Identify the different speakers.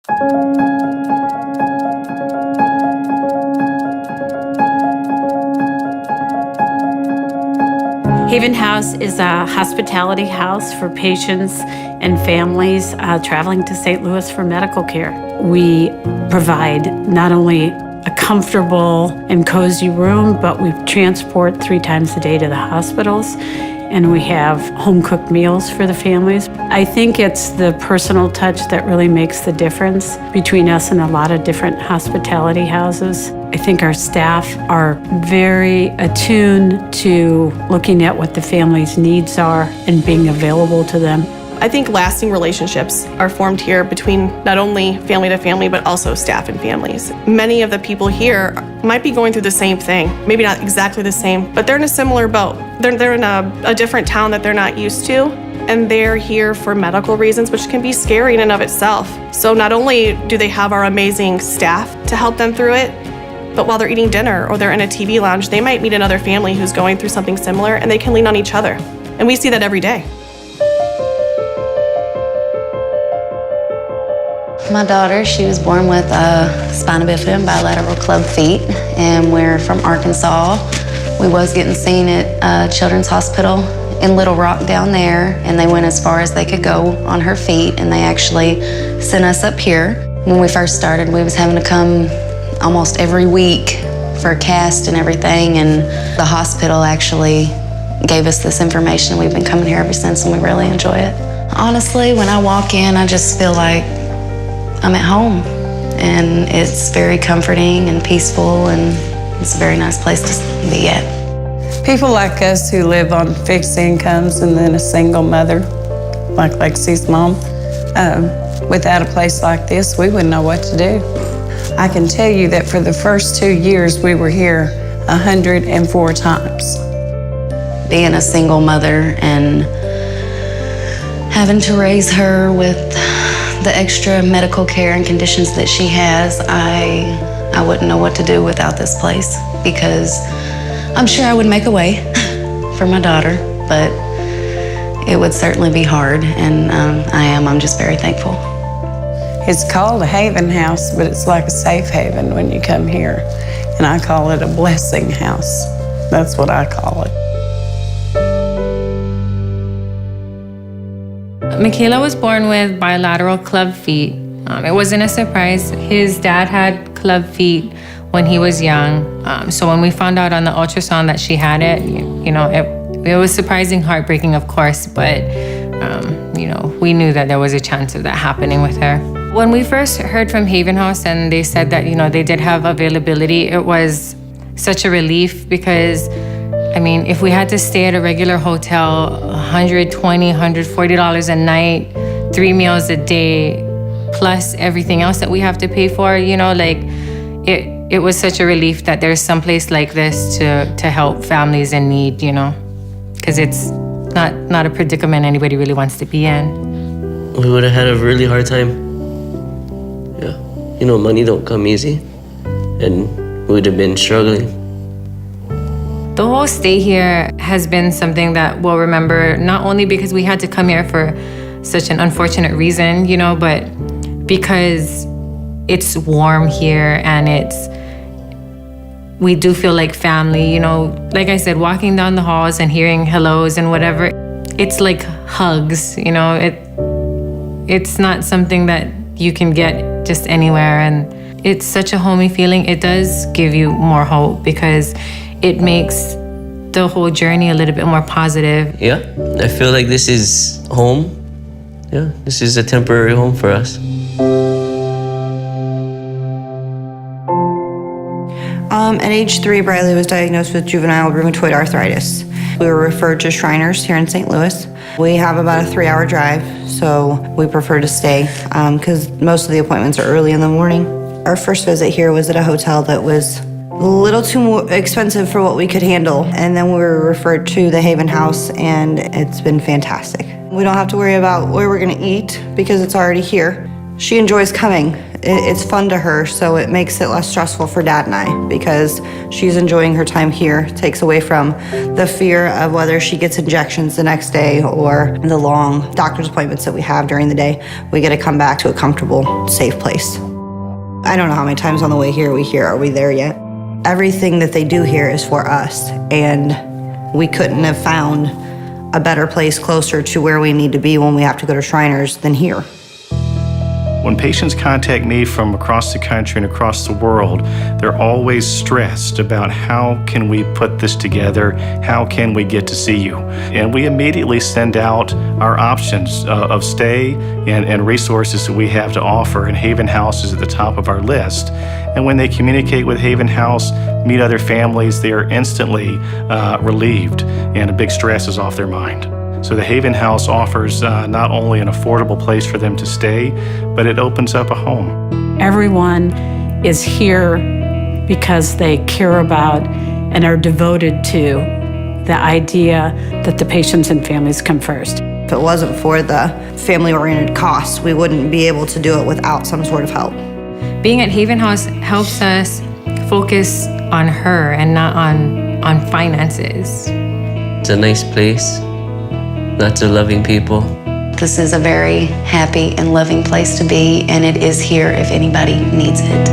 Speaker 1: Haven House is a hospitality house for patients and families traveling to St. Louis for medical care. We provide not only a comfortable and cozy room, but we transport 3 times a day to the hospitals, and we have home-cooked meals for the families. I think it's the personal touch that really makes the difference between us and a lot of different hospitality houses. I think our staff are very attuned to looking at what the family's needs are and being available to them.
Speaker 2: I think lasting relationships are formed here between not only family to family, but also staff and families. Many of the people here might be going through the same thing, maybe not exactly the same, but they're in a similar boat. They're in a different town that they're not used to, and they're here for medical reasons, which can be scary in and of itself. So not only do they have our amazing staff to help them through it, but while they're eating dinner or they're in a TV lounge, they might meet another family who's going through something similar, and they can lean on each other. And we see that every day.
Speaker 3: My daughter, she was born with spina bifida and bilateral club feet, and we're from Arkansas. We was getting seen at Children's Hospital in Little Rock down there, and they went as far as they could go on her feet, and they actually sent us up here. When we first started, we was having to come almost every week for a cast and everything, and the hospital actually gave us this information. We've been coming here ever since, and we really enjoy it. Honestly, when I walk in, I just feel like I'm at home, and it's very comforting and peaceful, and it's a very nice place to be at.
Speaker 4: People like us who live on fixed incomes and then a single mother, like Lexi's mom, without a place like this, we wouldn't know what to do. I can tell you that for the first 2 years, we were here 104 times.
Speaker 3: Being a single mother and having to raise her with the extra medical care and conditions that she has, I wouldn't know what to do without this place, because I'm sure I would make a way for my daughter, but it would certainly be hard, and I'm just very thankful.
Speaker 4: It's called a Haven House, but it's like a safe haven when you come here, and I call it a blessing house. That's what I call it.
Speaker 5: Michaela was born with bilateral club feet. It wasn't a surprise. His dad had club feet when he was young. So when we found out on the ultrasound that she had it, it was surprising, heartbreaking, of course, but we knew that there was a chance of that happening with her. When we first heard from Haven House and they said that, they did have availability, it was such a relief, because if we had to stay at a regular hotel, $120, $140 a night, 3 meals a day, plus everything else that we have to pay for, it was such a relief that there's some place like this to help families in need, because it's not a predicament anybody really wants to be in.
Speaker 6: We would have had a really hard time. Yeah, money don't come easy, and we would have been struggling.
Speaker 5: The whole stay here has been something that we'll remember, not only because we had to come here for such an unfortunate reason, but because it's warm here, and we do feel like family, like I said, walking down the halls and hearing hellos and whatever, it's like hugs, it's not something that you can get just anywhere, and it's such a homey feeling. It does give you more hope, because it makes the whole journey a little bit more positive.
Speaker 6: Yeah, I feel like this is home. Yeah, this is a temporary home for us.
Speaker 7: At age 3, Briley was diagnosed with juvenile rheumatoid arthritis. We were referred to Shriners here in St. Louis. We have about a 3-hour drive, so we prefer to stay because most of the appointments are early in the morning. Our first visit here was at a hotel that was a little too expensive for what we could handle, and then we were referred to the Haven House, and it's been fantastic. We don't have to worry about where we're gonna eat because it's already here. She enjoys coming, It's fun to her, so it makes it less stressful for Dad and I because she's enjoying her time here. It takes away from the fear of whether she gets injections the next day or the long doctor's appointments that we have during the day. We get to come back to a comfortable, safe place. I don't know how many times on the way here we hear, "Are we there yet?" Everything that they do here is for us, and we couldn't have found a better place closer to where we need to be when we have to go to Shriners than here.
Speaker 8: When patients contact me from across the country and across the world, they're always stressed about how can we put this together, how can we get to see you? And we immediately send out our options of stay and resources that we have to offer, and Haven House is at the top of our list. And when they communicate with Haven House, meet other families, they are instantly relieved, and a big stress is off their mind. So the Haven House offers not only an affordable place for them to stay, but it opens up a home.
Speaker 1: Everyone is here because they care about and are devoted to the idea that the patients and families come first.
Speaker 7: If it wasn't for the family-oriented costs, we wouldn't be able to do it without some sort of help.
Speaker 5: Being at Haven House helps us focus on her and not on finances.
Speaker 6: It's a nice place. Lots of loving people.
Speaker 3: This is a very happy and loving place to be, and it is here if anybody needs it.